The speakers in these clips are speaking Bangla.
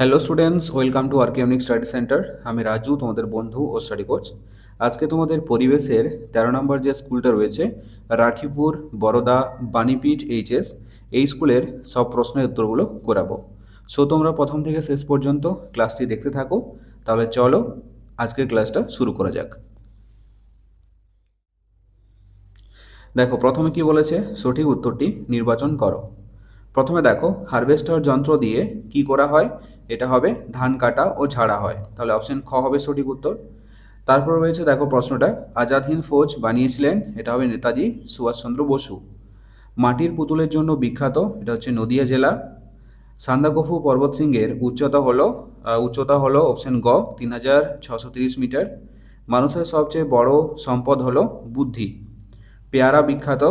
Hello students, welcome to R K unique study centre. আমি রাজু, তোমাদের বন্ধু ও স্টাডি কোচ। আজকে তোমাদের পরিবেশের 13 নম্বর যে স্কুলটা রয়েছে, রাঠিপুর বরোদা বাণীপীঠ এইচএস, এই স্কুলের সব প্রশ্নের উত্তরগুলো করাবো। সো তোমরা প্রথম থেকে শেষ পর্যন্ত ক্লাসটি দেখতে থাকো। তাহলে চলো আজকের ক্লাসটা শুরু করা যাক। দেখো প্রথমে কি বলেছে, সঠিক উত্তরটি নির্বাচন করো। প্রথমে দেখো হারভেস্টার যন্ত্র দিয়ে কি করা হয়, এটা হবে ধান কাটা ও ঝাড়া হয়, তাহলে অপশন খ হবে সঠিক উত্তর। তারপর রয়েছে দেখো প্রশ্নটা, আজাদ হিন্দ ফৌজ বানিয়েছিলেন, এটা হবে নেতাজি সুভাষচন্দ্র বসু। মাটির পুতুলের জন্য বিখ্যাত, এটা হচ্ছে নদিয়া জেলা। সান্দাকফু পর্বত শৃঙ্গের উচ্চতা হলো অপশন গ 3630 মিটার। মানুষের সবচেয়ে বড় সম্পদ হলো বুদ্ধি। পেয়ারা বিখ্যাত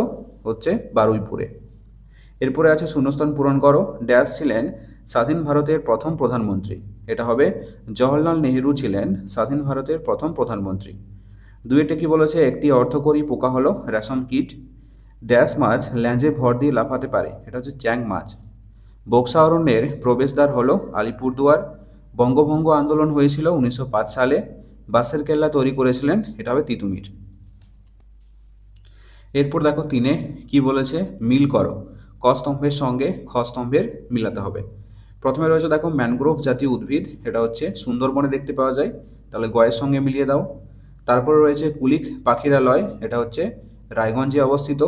হচ্ছে বারুইপুরে। এরপরে আছে শূন্যস্থান পূরণ করো। ড্যাশ ছিলেন স্বাধীন ভারতের প্রথম প্রধানমন্ত্রী, এটা হবে জওহরলাল নেহেরু ছিলেন স্বাধীন ভারতের প্রথম প্রধানমন্ত্রী। দুইটা কি বলেছে, একটি অর্থকরী পোকা হলো রেশম কীট। ড্যাশ মাছ ল্যাঞ্জে ভর দিয়ে লাফাতে পারে, এটা হচ্ছে চ্যাং মাছ। বক্সা অরণ্যের প্রবেশদ্বার হলো আলিপুরদুয়ার। বঙ্গভঙ্গ আন্দোলন হয়েছিল 1905 সালে। বাঁশের কেল্লা তৈরি করেছিলেন, এটা হবে তিতুমির। এরপর দেখো তিনে কি বলেছে, মিল করো। ক স্তম্ভের সঙ্গে খ স্তম্ভের মিলাতে হবে। প্রথমে রয়েছে দেখো ম্যানগ্রোভ জাতীয় উদ্ভিদ, এটা হচ্ছে সুন্দরবনে দেখতে পাওয়া যায়, তাহলে গয়ের সঙ্গে মিলিয়ে দাও। তারপরে রয়েছে কুলিক পাখিরালয়, এটা হচ্ছে রায়গঞ্জে অবস্থিত।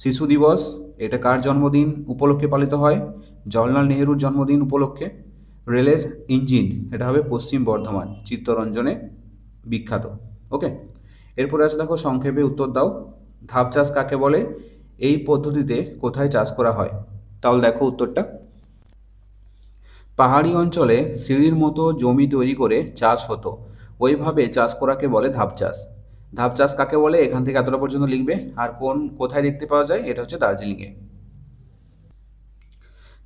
শিশু দিবস, এটা কার জন্মদিন উপলক্ষে পালিত হয়, জওহরলাল নেহেরুর জন্মদিন উপলক্ষে। রেলের ইঞ্জিন, এটা হবে পশ্চিম বর্ধমান, চিত্তরঞ্জনে বিখ্যাত। ওকে, এরপরে আছে দেখো সংক্ষেপে উত্তর দাও। ধাপ চাষ কাকে বলে, এই পদ্ধতিতে কোথায় চাষ করা হয়? তাহলে দেখো উত্তরটা, পাহাড়ি অঞ্চলে সিঁড়ির মতো জমি তৈরি করে চাষ হতো, ওইভাবে চাষ করাকে বলে ধাপ চাষ। ধাপ চাষ কাকে বলে, এখান থেকে এতটা পর্যন্ত লিখবে। আর কোথায় দেখতে পাওয়া যায়, এটা হচ্ছে দার্জিলিংয়ে।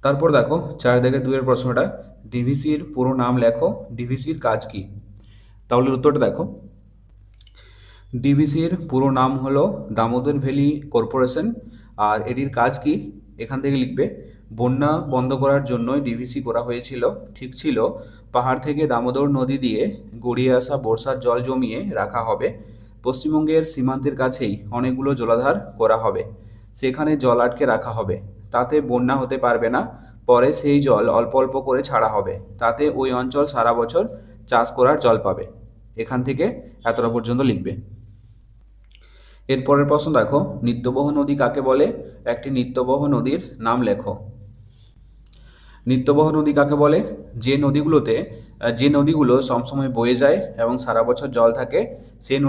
তারপর দেখো 4-2 প্রশ্নটা, ডিভিসির পুরো নাম লেখো, ডিভিসির কাজ কি? তাহলে উত্তরটা দেখো, ডিভিসির পুরো নাম হলো দামোদর ভ্যালি কর্পোরেশন। আর এটির কাজ কি, এখান থেকে লিখবে, বন্যা বন্ধ করার জন্যই ডিভিসি করা হয়েছিল। ঠিক ছিল, পাহাড় থেকে দামোদর নদী দিয়ে গড়িয়ে আসা বর্ষার জল জমিয়ে রাখা হবে। পশ্চিমবঙ্গের সীমান্তের কাছেই অনেকগুলো জলাধার করা হবে, সেখানে জল আটকে রাখা হবে, তাতে বন্যা হতে পারবে না। পরে সেই জল অল্প অল্প করে ছাড়া হবে, তাতে ওই অঞ্চল সারা বছর চাষ করার জল পাবে। এখান থেকে এতটা পর্যন্ত লিখবে। এরপরের প্রশ্ন দেখো, নিত্যবহ নদী কাকে বলে, একটি নিত্যবহ নদীর নাম লেখো। নিত্যবহ নদী কাকে বলে, যে নদীগুলো সবসময় বয়ে যায় এবং সারা বছর জল থাকে, সেই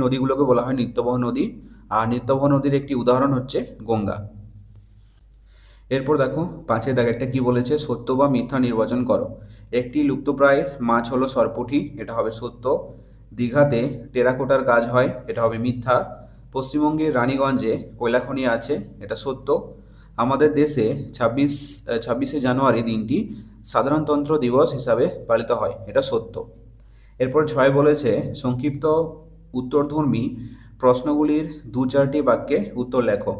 নদীগুলোকে বলা হয় নিত্যবহ নদী। আর নিত্যবহ নদীর একটি উদাহরণ হচ্ছে গঙ্গা। এরপর দেখো 5-এর কি বলেছে, সত্য বা মিথ্যা নির্বাচন করো। একটি লুপ্তপ্রায় মাছ হলো সরপুঁটি, এটা হবে সত্য। দীঘাতে টেরাকোটার কাজ হয়, এটা হবে মিথ্যা। পশ্চিমবঙ্গের রানীগঞ্জে কয়লা খনি আছে, এটা সত্য। আমাদের দেশে 26শে জানুয়ারি দিনটি সাধারণতন্ত্র দিবস হিসাবে পালিত হয়, এটা সত্য। এরপর 6 বলেছে, সংক্ষিপ্ত উত্তরধর্মী প্রশ্নগুলির 2-4টি বাক্যে উত্তর লেখো।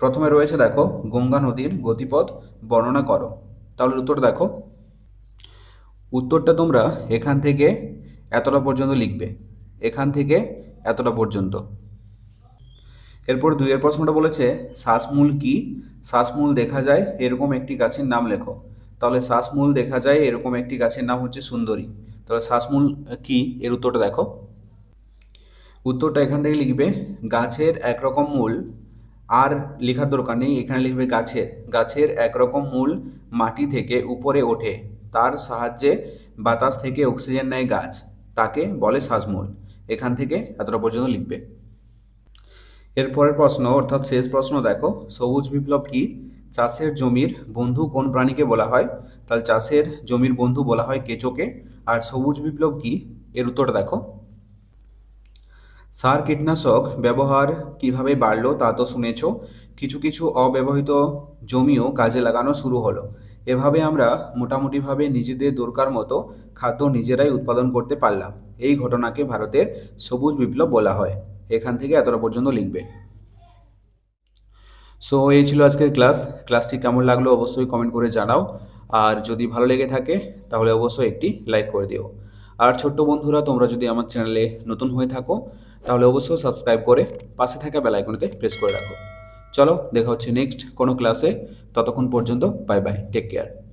প্রথমে রয়েছে দেখো, গঙ্গা নদীর গতিপথ বর্ণনা করো। তাহলে উত্তর দেখো, উত্তরটা তোমরা এখান থেকে এতটা পর্যন্ত লিখবে, এখান থেকে এতটা পর্যন্ত। এরপর 2-এর প্রশ্নটা বলেছে, শ্বাসমূল কি? শ্বাসমূল দেখা যায় এরকম একটি গাছের নাম লেখো। তাহলে শ্বাসমূল দেখা যায় এরকম একটি গাছের নাম হচ্ছে সুন্দরী। তাহলে শ্বাসমূল কি, এর উত্তরটা দেখো। উত্তরটা এখান থেকে লিখবে, গাছের একরকম মূল, আর লেখার দরকার নেই, এখানে লিখবে গাছের একরকম মূল মাটি থেকে উপরে ওঠে, তার সাহায্যে বাতাস থেকে অক্সিজেন নেয় গাছ, তাকে বলে শ্বাসমূল। এখান থেকে এতটা পর্যন্ত লিখবে। এরপরের প্রশ্ন অর্থাৎ শেষ প্রশ্ন দেখো, সবুজ বিপ্লব কি? চাষের জমির বন্ধু কোন প্রাণীকে বলা হয়? তাহলে চাষের জমির বন্ধু বলা হয় কেঁচোকে। আর সবুজ বিপ্লব কি, এর উত্তরটা দেখো। সার কীটনাশক ব্যবহার কিভাবে বাড়লো তা তো শুনেছ, কিছু কিছু অব্যবহৃত জমিও কাজে লাগানো শুরু হলো। এভাবে আমরা মোটামুটিভাবে নিজেদের দরকার মতো খাদ্য নিজেরাই উৎপাদন করতে পারলাম। এই ঘটনাকে ভারতের সবুজ বিপ্লব বলা হয়। এখান থেকে এতটা পর্যন্ত লিখবে। সো এই ছিল আজকের ক্লাসটি কেমন লাগলো অবশ্যই কমেন্ট করে জানাও। আর যদি ভালো লেগে থাকে তাহলে অবশ্যই একটি লাইক করে দিও। আর ছোট্ট বন্ধুরা, তোমরা যদি আমার চ্যানেলে নতুন হয়ে থাকো তাহলে অবশ্যই সাবস্ক্রাইব করে পাশে থাকা বেল আইকনটিতে প্রেস করে রাখো। চলো, দেখা হচ্ছে নেক্সট কোনো ক্লাসে। ততক্ষণ পর্যন্ত বাই বাই, টেক কেয়ার।